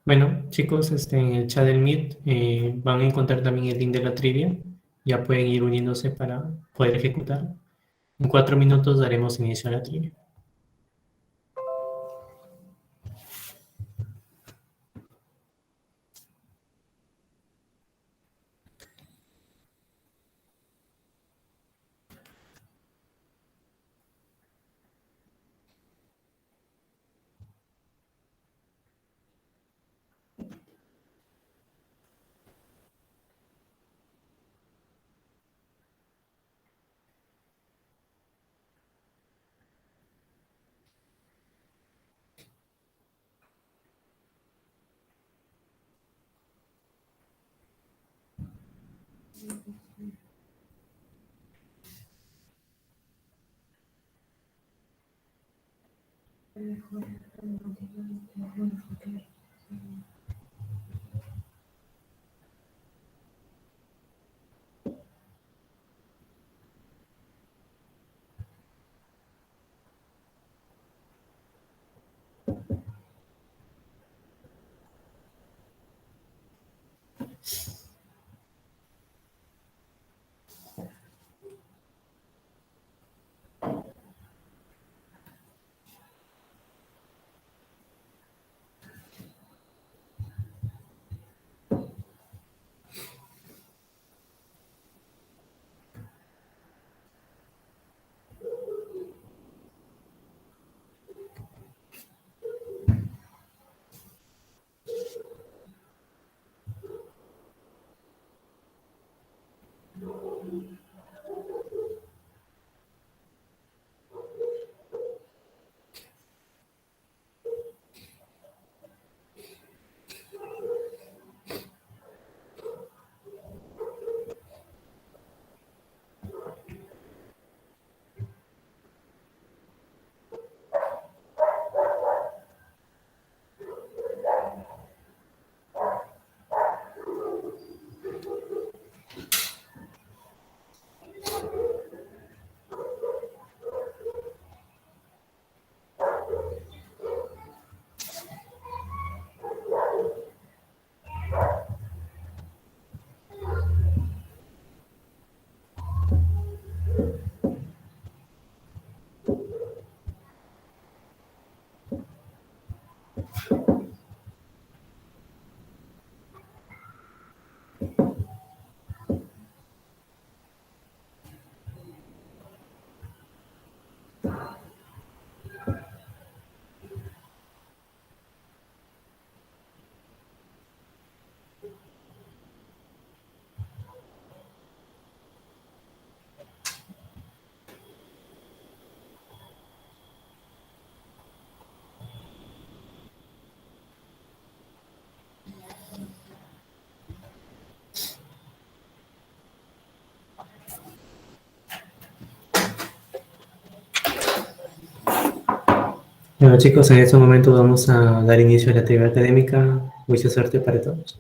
Bueno, chicos, en el chat del Meet van a encontrar también el link de la trivia. Ya pueden ir uniéndose para poder ejecutar. En 4 minutos daremos inicio a la trivia. Bueno, chicos, en este momento vamos a dar inicio a la actividad académica. Mucha suerte para todos.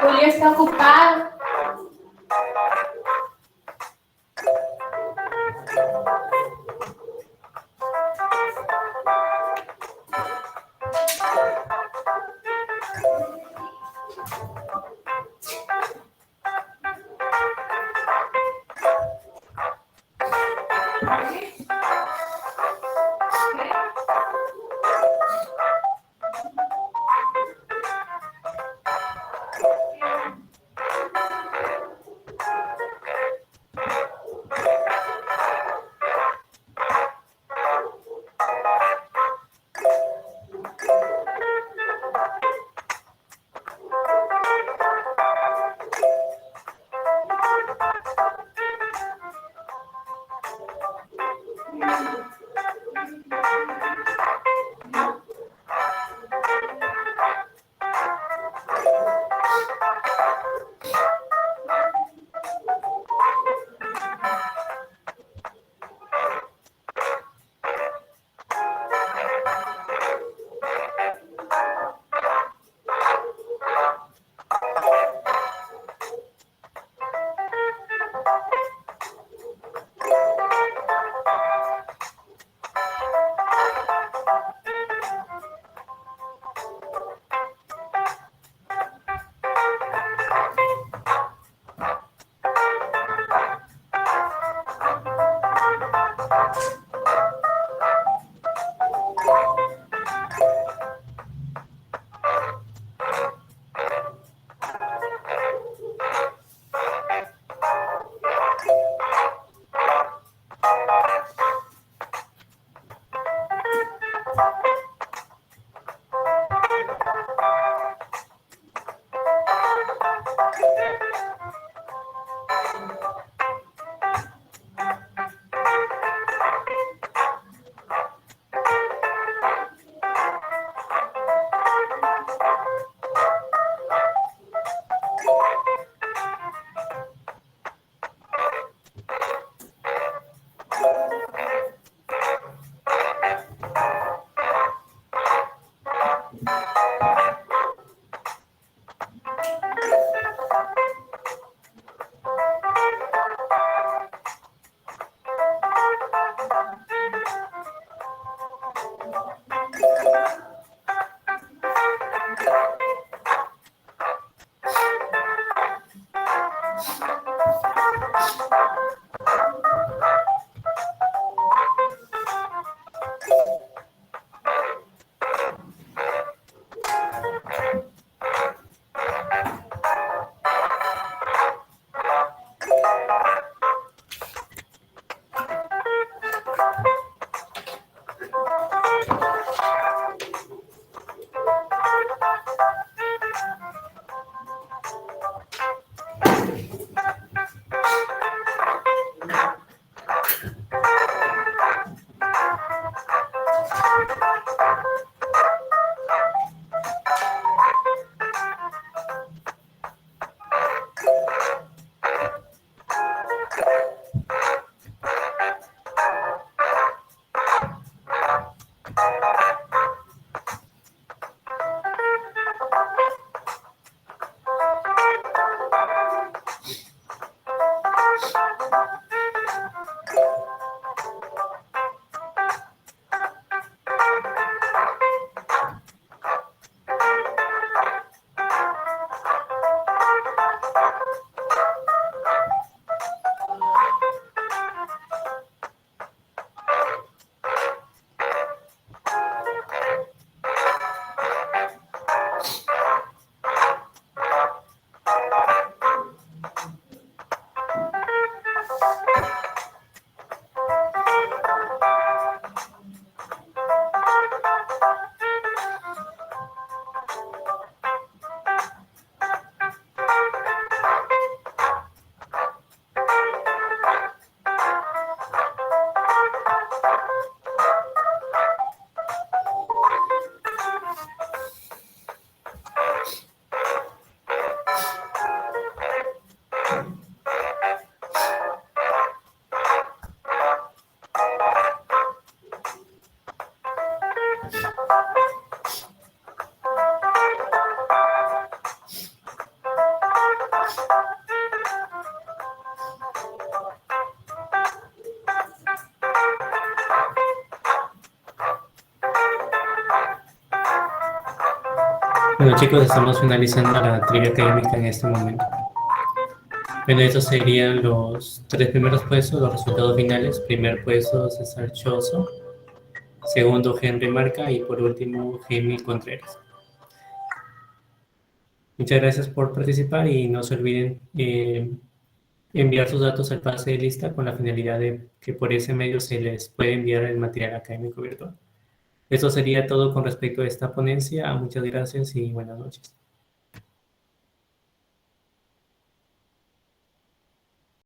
Julia está ocupada. Bueno chicos, estamos finalizando la trivia académica en este momento. Bueno, estos serían los tres primeros puestos, los resultados finales. Primer puesto, César Choso. Segundo, Henry Marca. Y por último, Jamie Contreras. Muchas gracias por participar y no se olviden enviar sus datos al pase de lista con la finalidad de que por ese medio se les puede enviar el material académico virtual. Eso sería todo con respecto a esta ponencia. Muchas gracias y buenas noches.